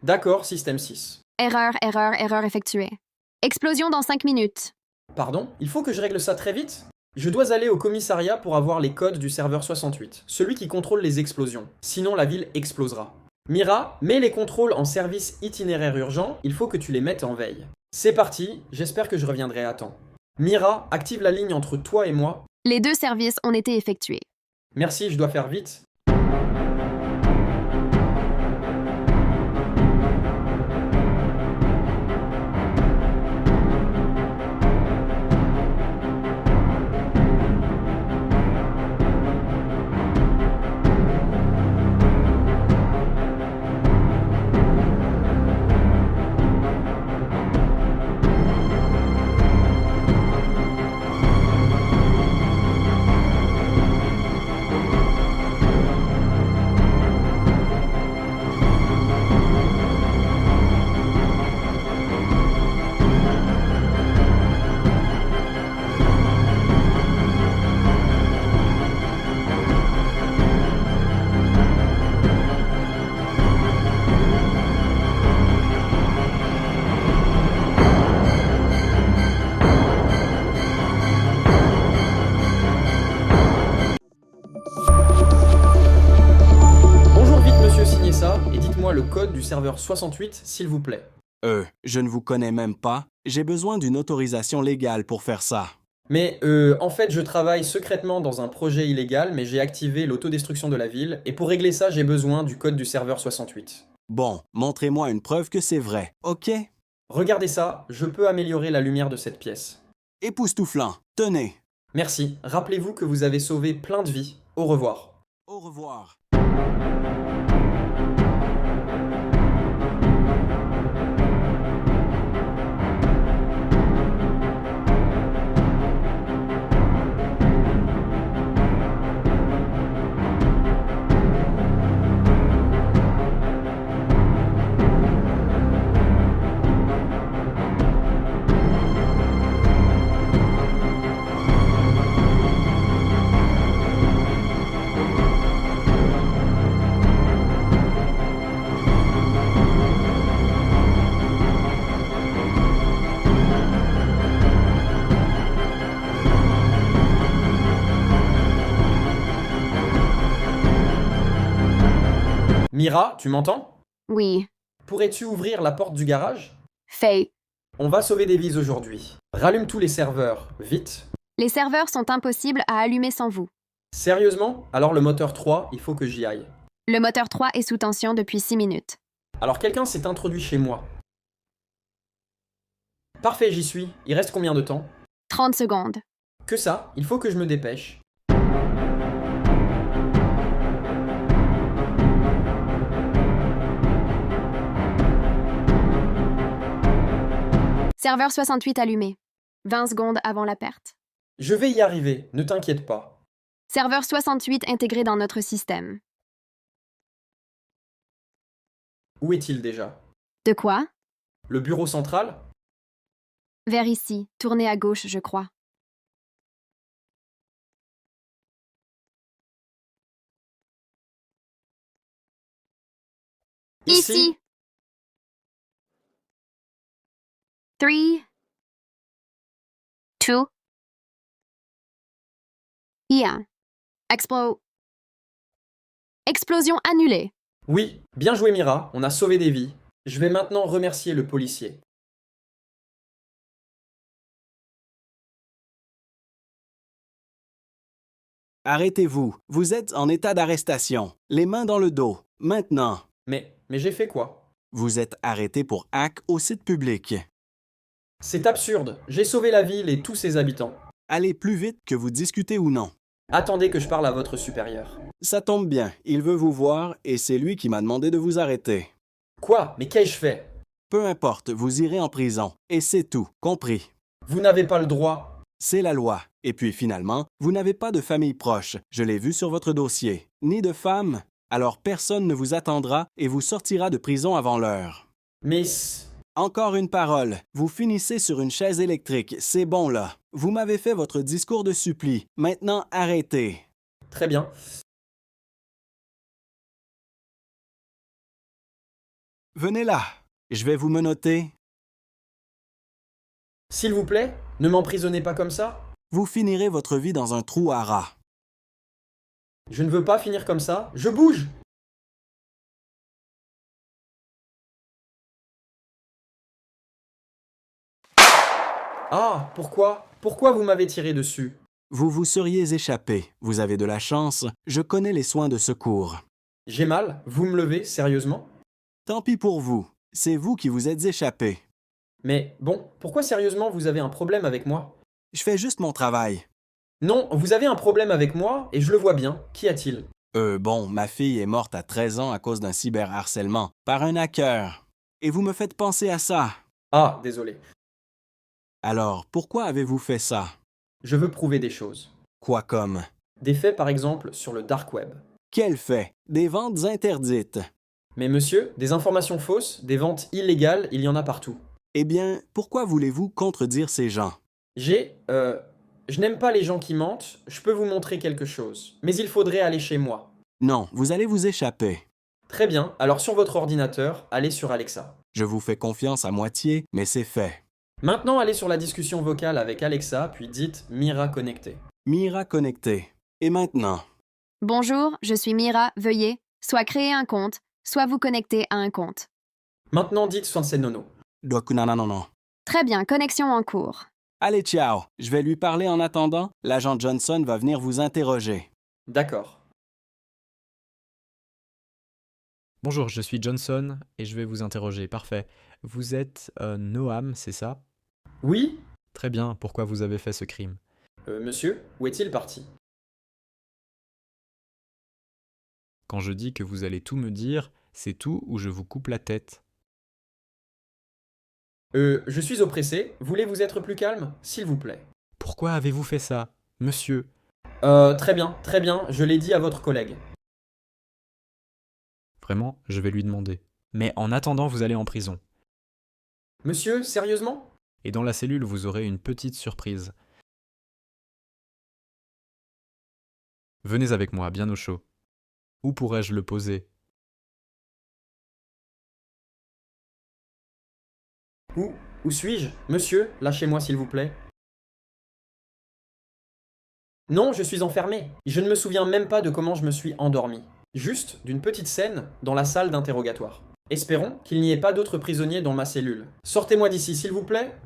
D'accord, système 6. Erreur effectuée. Explosion dans 5 minutes. Pardon, il faut que je règle ça très vite? Je dois aller au commissariat pour avoir les codes du serveur 68, celui qui contrôle les explosions. Sinon la ville explosera. Mira, mets les contrôles en service itinéraire urgent, il faut que tu les mettes en veille. C'est parti, j'espère que je reviendrai à temps. Mira, active la ligne entre toi et moi. Les 2 services ont été effectués. Merci, je dois faire vite. Bonjour vite monsieur, signez ça, et dites-moi le code du serveur 68, s'il vous plaît. Je ne vous connais même pas. J'ai besoin d'une autorisation légale pour faire ça. Mais en fait, je travaille secrètement dans un projet illégal, mais j'ai activé l'autodestruction de la ville, et pour régler ça, j'ai besoin du code du serveur 68. Bon, montrez-moi une preuve que c'est vrai, ok? Regardez ça, je peux améliorer la lumière de cette pièce. Époustouflant, tenez. Merci, rappelez-vous que vous avez sauvé plein de vies. Au revoir. Au revoir. Mira, tu m'entends? Oui. Pourrais-tu ouvrir la porte du garage? Fait. On va sauver des vies aujourd'hui. Rallume tous les serveurs, vite. Les serveurs sont impossibles à allumer sans vous. Sérieusement? Alors le moteur 3, il faut que j'y aille. Le moteur 3 est sous tension depuis 6 minutes. Alors quelqu'un s'est introduit chez moi. Parfait, j'y suis. Il reste combien de temps? 30 secondes. Que ça, il faut que je me dépêche. Serveur 68 allumé. 20 secondes avant la perte. Je vais y arriver, ne t'inquiète pas. Serveur 68 intégré dans notre système. Où est-il déjà? De quoi? Le bureau central? Vers ici. Tournez à gauche, je crois. Ici. 3, 2, 1. Explosion annulée. Oui, bien joué Mira, on a sauvé des vies. Je vais maintenant remercier le policier. Arrêtez-vous, vous êtes en état d'arrestation. Les mains dans le dos. Maintenant, Mais j'ai fait quoi? vous êtes arrêté pour hack au site public. C'est absurde, j'ai sauvé la ville et tous ses habitants. Allez plus vite que vous discutez ou non. Attendez que je parle à votre supérieur. Ça tombe bien, il veut vous voir et c'est lui qui m'a demandé de vous arrêter. Quoi? Mais qu'ai-je fait? Peu importe, vous irez en prison. Et c'est tout, compris. Vous n'avez pas le droit. C'est la loi. Et puis finalement, vous n'avez pas de famille proche, je l'ai vu sur votre dossier. Ni de femme, alors personne ne vous attendra et vous sortira de prison avant l'heure. Mais... Encore une parole. Vous finissez sur une chaise électrique, c'est bon là. Vous m'avez fait votre discours de supplie. Maintenant, arrêtez. Très bien. Venez là. Je vais vous menotter. S'il vous plaît, ne m'emprisonnez pas comme ça. Vous finirez votre vie dans un trou à rats. Je ne veux pas finir comme ça. Je bouge! Ah, pourquoi? Pourquoi vous m'avez tiré dessus? Vous vous seriez échappé. Vous avez de la chance. Je connais les soins de secours. J'ai mal? Vous me levez, sérieusement? Tant pis pour vous. C'est vous qui vous êtes échappé. Mais bon, pourquoi sérieusement vous avez un problème avec moi? Je fais juste mon travail. Non, vous avez un problème avec moi, et je le vois bien. Qu'y a-t-il? Bon, ma fille est morte à 13 ans à cause d'un cyberharcèlement, par un hacker. Et vous me faites penser à ça. Ah, désolé. Alors, pourquoi avez-vous fait ça? Je veux prouver des choses. Quoi comme? Des faits par exemple sur le dark web. Quel fait? Des ventes interdites. Mais monsieur, des informations fausses, des ventes illégales, il y en a partout. Eh bien, pourquoi voulez-vous contredire ces gens? Je n'aime pas les gens qui mentent, je peux vous montrer quelque chose. Mais il faudrait aller chez moi. Non, vous allez vous échapper. Très bien, alors sur votre ordinateur, allez sur Alexa. Je vous fais confiance à moitié, mais c'est fait. Maintenant, allez sur la discussion vocale avec Alexa, puis dites Mira connectée. Mira connectée. Et maintenant? Bonjour, je suis Mira, veuillez soit créer un compte, soit vous connecter à un compte. Maintenant, dites Sensei Nono. Non. Très bien, connexion en cours. Allez, ciao. Je vais lui parler en attendant. L'agent Johnson va venir vous interroger. D'accord. Bonjour, je suis Johnson et je vais vous interroger. Parfait. Vous êtes Noam, c'est ça? Oui? Très bien, pourquoi vous avez fait ce crime? Monsieur, où est-il parti? Quand je dis que vous allez tout me dire, c'est tout ou je vous coupe la tête. Je suis oppressé, voulez-vous être plus calme, s'il vous plaît? Pourquoi avez-vous fait ça, monsieur? Très bien, je l'ai dit à votre collègue. Vraiment, je vais lui demander. Mais en attendant, vous allez en prison. Monsieur, sérieusement? Et dans la cellule, vous aurez une petite surprise. Venez avec moi, bien au chaud. Où pourrais-je le poser? Où suis-je? Monsieur, lâchez-moi s'il vous plaît. Non, je suis enfermé. Je ne me souviens même pas de comment je me suis endormi. Juste d'une petite scène dans la salle d'interrogatoire. Espérons qu'il n'y ait pas d'autres prisonniers dans ma cellule. Sortez-moi d'ici, s'il vous plaît.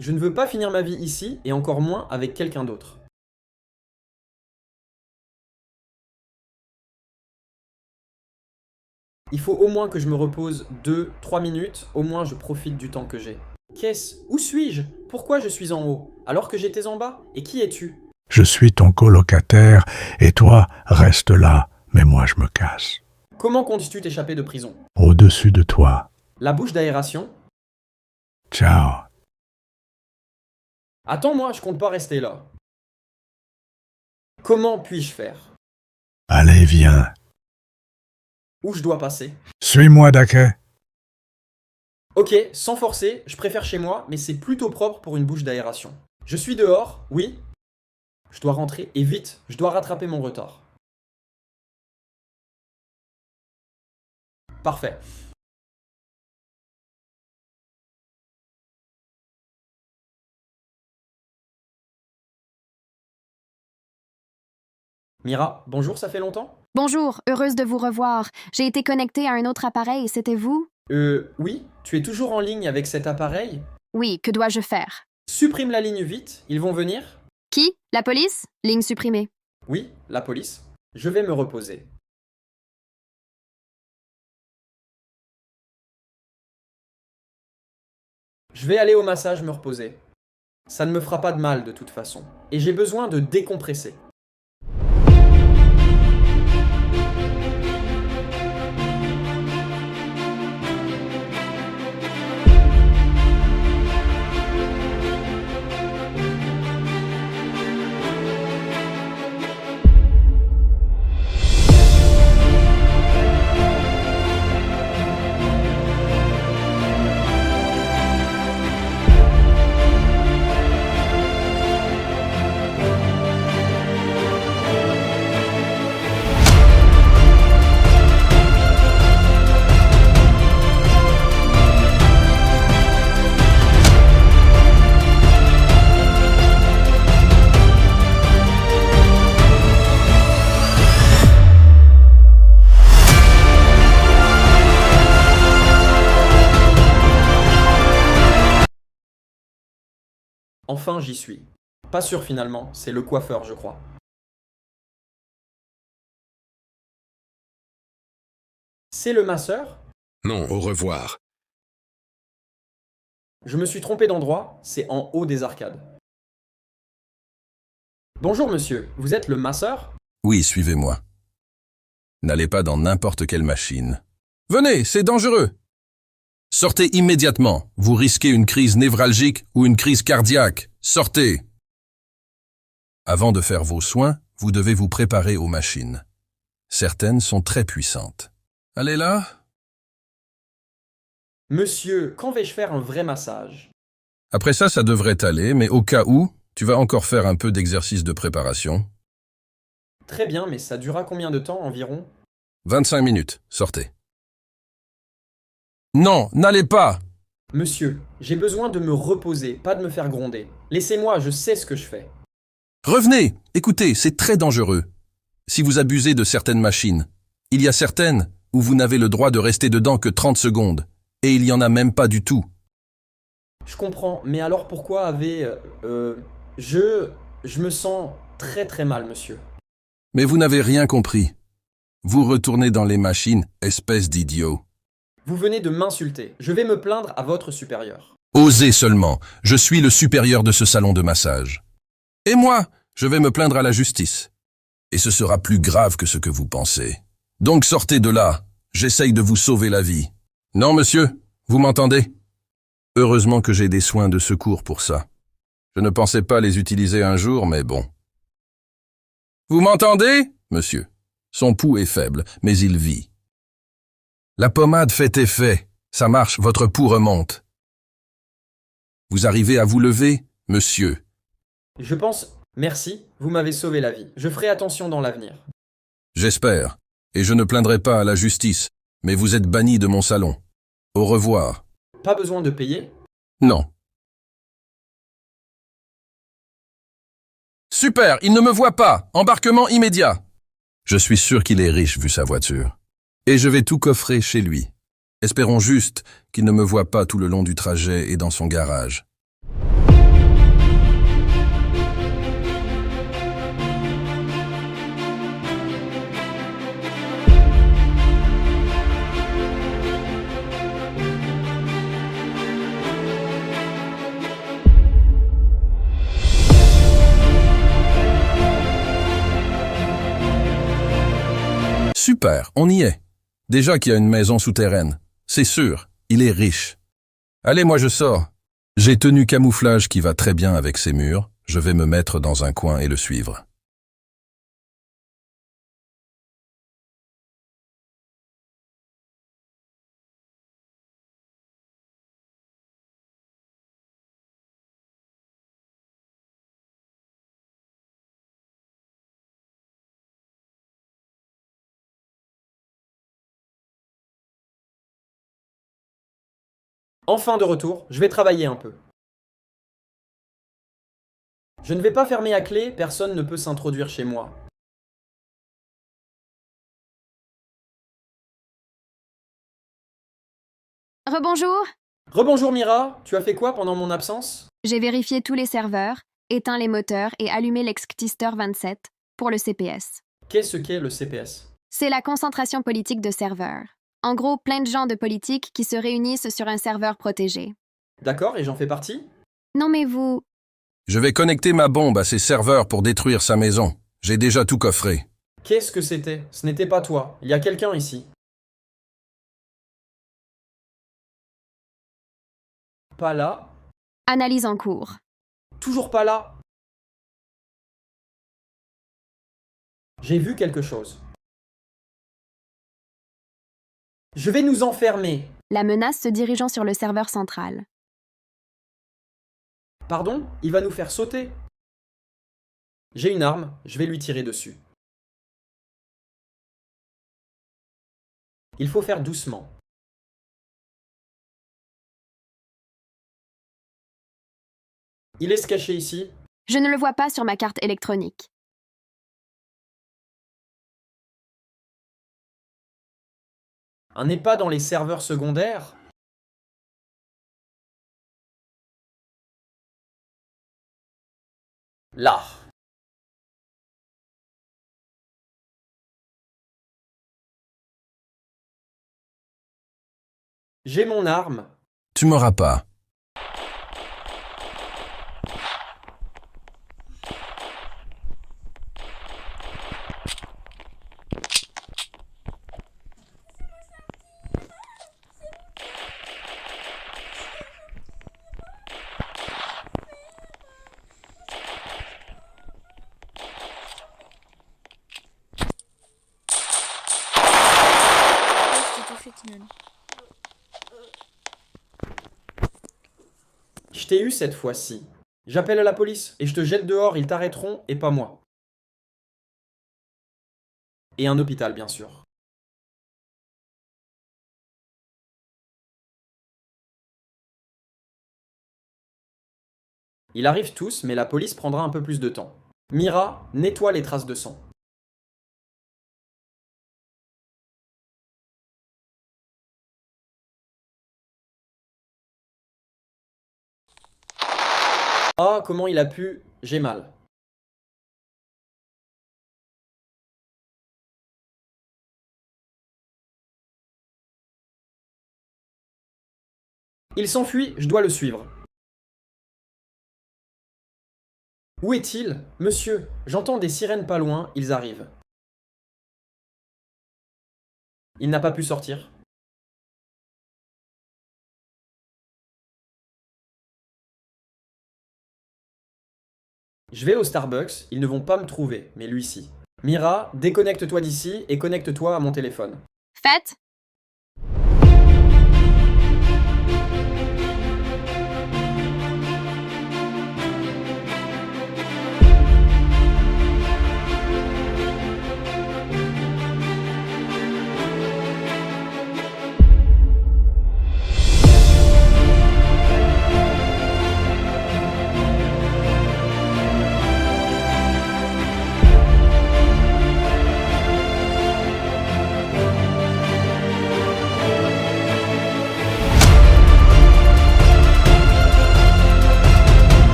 Je ne veux pas finir ma vie ici, et encore moins avec quelqu'un d'autre. Il faut au moins que je me repose 2-3 minutes, au moins je profite du temps que j'ai. Qu'est-ce? Où suis-je? Pourquoi je suis en haut, alors que j'étais en bas? Et qui es-tu? Je suis ton colocataire, et toi, reste là, mais moi je me casse. Comment comptes-tu t'échapper de prison? Au-dessus de toi. La bouche d'aération? Ciao. Attends-moi, je compte pas rester là. Comment puis-je faire? Allez, viens. Où je dois passer? Suis-moi, Daké. Ok, sans forcer, je préfère chez moi, mais c'est plutôt propre pour une bouche d'aération. Je suis dehors, oui. Je dois rentrer, et vite, je dois rattraper mon retard. Parfait. Mira, bonjour, ça fait longtemps? Bonjour, heureuse de vous revoir. J'ai été connectée à un autre appareil, c'était vous? Oui, tu es toujours en ligne avec cet appareil? Oui, que dois-je faire? Supprime la ligne vite, ils vont venir? Qui? La police? Ligne supprimée. Oui, la police. Je vais me reposer. Je vais aller au massage me reposer. Ça ne me fera pas de mal de toute façon. Et j'ai besoin de décompresser. Enfin, j'y suis. Pas sûr finalement, c'est le coiffeur, je crois. C'est le masseur? Non, au revoir. Je me suis trompé d'endroit, c'est en haut des arcades. Bonjour monsieur, vous êtes le masseur? Oui, suivez-moi. N'allez pas dans n'importe quelle machine. Venez, c'est dangereux. Sortez immédiatement. Vous risquez une crise névralgique ou une crise cardiaque. Sortez. Avant de faire vos soins, vous devez vous préparer aux machines. Certaines sont très puissantes. Allez là. Monsieur, quand vais-je faire un vrai massage? Après ça, ça devrait aller, mais au cas où, tu vas encore faire un peu d'exercice de préparation. Très bien, mais ça durera combien de temps environ? 25 minutes. Sortez. Non, n'allez pas. Monsieur, j'ai besoin de me reposer, pas de me faire gronder. Laissez-moi, je sais ce que je fais. Revenez. Écoutez, c'est très dangereux. Si vous abusez de certaines machines, il y a certaines où vous n'avez le droit de rester dedans que 30 secondes, et il y en a même pas du tout. Je comprends, mais alors pourquoi Je me sens très très mal, monsieur. Mais vous n'avez rien compris. Vous retournez dans les machines, espèce d'idiot. Vous venez de m'insulter. Je vais me plaindre à votre supérieur. Osez seulement, je suis le supérieur de ce salon de massage. Et moi, je vais me plaindre à la justice. Et ce sera plus grave que ce que vous pensez. Donc sortez de là, j'essaye de vous sauver la vie. Non, monsieur, vous m'entendez? Heureusement que j'ai des soins de secours pour ça. Je ne pensais pas les utiliser un jour, mais bon. Vous m'entendez, monsieur? Son pouls est faible, mais il vit. La pommade fait effet. Ça marche, votre pouls remonte. Vous arrivez à vous lever, monsieur? Je pense... Merci, vous m'avez sauvé la vie. Je ferai attention dans l'avenir. J'espère. Et je ne plaindrai pas à la justice, mais vous êtes banni de mon salon. Au revoir. Pas besoin de payer? Non. Super, il ne me voit pas. Embarquement immédiat. Je suis sûr qu'il est riche vu sa voiture. Et je vais tout coffrer chez lui. Espérons juste qu'il ne me voit pas tout le long du trajet et dans son garage. Super, on y est. Déjà qu'il y a une maison souterraine. C'est sûr, il est riche. Allez, moi je sors. J'ai tenue camouflage qui va très bien avec ces murs. Je vais me mettre dans un coin et le suivre. Enfin de retour, je vais travailler un peu. Je ne vais pas fermer à clé, personne ne peut s'introduire chez moi. Rebonjour. Rebonjour Mira, tu as fait quoi pendant mon absence? J'ai vérifié tous les serveurs, éteint les moteurs et allumé l'extincteur 27 pour le CPS. Qu'est-ce qu'est le CPS? C'est la concentration politique de serveurs. En gros, plein de gens de politique qui se réunissent sur un serveur protégé. D'accord, et j'en fais partie? Non mais vous... Je vais connecter ma bombe à ces serveurs pour détruire sa maison. J'ai déjà tout coffré. Qu'est-ce que c'était? Ce n'était pas toi. Il y a quelqu'un ici. Pas là. Analyse en cours. Toujours pas là. J'ai vu quelque chose. Je vais nous enfermer. La menace se dirigeant sur le serveur central. Pardon? Il va nous faire sauter. J'ai une arme, je vais lui tirer dessus. Il faut faire doucement. Il est se cacher ici. Je ne le vois pas sur ma carte électronique. Un n'est pas dans les serveurs secondaires. Là. J'ai mon arme. Tu m'auras pas. Je t'ai touché, Tinon. Je t'ai eu cette fois-ci. J'appelle la police et je te jette dehors, ils t'arrêteront et pas moi. Et un hôpital, bien sûr. Ils arrivent tous, mais la police prendra un peu plus de temps. Mira, nettoie les traces de sang. Ah, comment il a pu... J'ai mal. Il s'enfuit, je dois le suivre. Où est-il? Monsieur, j'entends des sirènes pas loin, ils arrivent. Il n'a pas pu sortir. Je vais au Starbucks, ils ne vont pas me trouver, mais lui si. Mira, déconnecte-toi d'ici et connecte-toi à mon téléphone. Faites.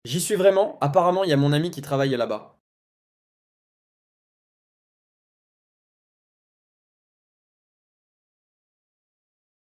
J'y suis vraiment, apparemment il y a mon ami qui travaille là-bas.